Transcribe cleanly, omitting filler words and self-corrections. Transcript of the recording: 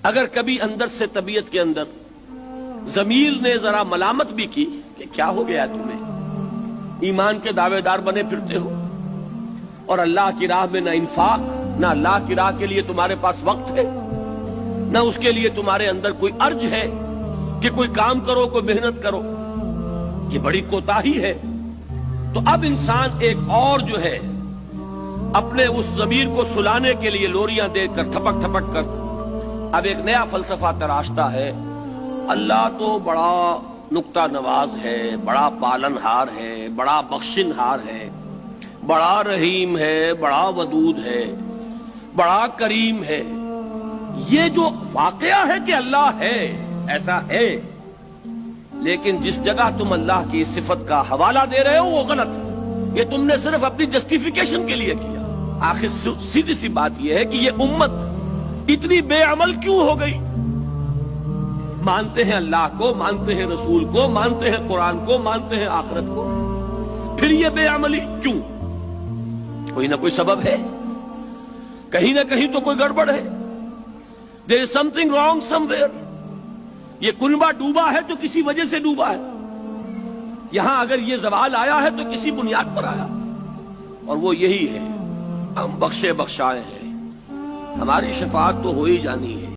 اگر کبھی اندر سے طبیعت کے اندر ضمیر نے ذرا ملامت بھی کی کہ کیا ہو گیا تمہیں، ایمان کے دعوے دار بنے پھرتے ہو اور اللہ کی راہ میں نہ انفاق، نہ اللہ کی راہ کے لیے تمہارے پاس وقت ہے، نہ اس کے لیے تمہارے اندر کوئی ارج ہے کہ کوئی کام کرو، کوئی محنت کرو، یہ بڑی کوتاہی ہے۔ تو اب انسان ایک اور جو ہے اپنے اس ضمیر کو سلانے کے لیے لوریاں دے کر تھپک تھپک کر اب ایک نیا فلسفہ تراشتا ہے۔ اللہ تو بڑا نکتہ نواز ہے، بڑا پالن ہار ہے، بڑا بخشن ہار ہے، بڑا رحیم ہے، بڑا ودود ہے، بڑا کریم ہے۔ یہ جو واقعہ ہے کہ اللہ ہے، ایسا ہے، لیکن جس جگہ تم اللہ کی اس صفت کا حوالہ دے رہے ہو وہ غلط ہے۔ یہ تم نے صرف اپنی جسٹیفیکیشن کے لیے کیا۔ آخر سیدھی سی بات یہ ہے کہ یہ امت اتنی بے عمل کیوں ہو گئی؟ مانتے ہیں اللہ کو، مانتے ہیں رسول کو، مانتے ہیں قرآن کو، مانتے ہیں آخرت کو، پھر یہ بے عملی کیوں؟ کوئی نہ کوئی سبب ہے، کہیں نہ کہیں تو کوئی گڑبڑ ہے۔ There is something wrong somewhere۔ یہ کنبہ ڈوبا ہے تو کسی وجہ سے ڈوبا ہے، یہاں اگر یہ زوال آیا ہے تو کسی بنیاد پر آیا، اور وہ یہی ہے ہم بخشے بخشائے ہیں، ہماری شفاعت تو ہو ہی جانی ہے۔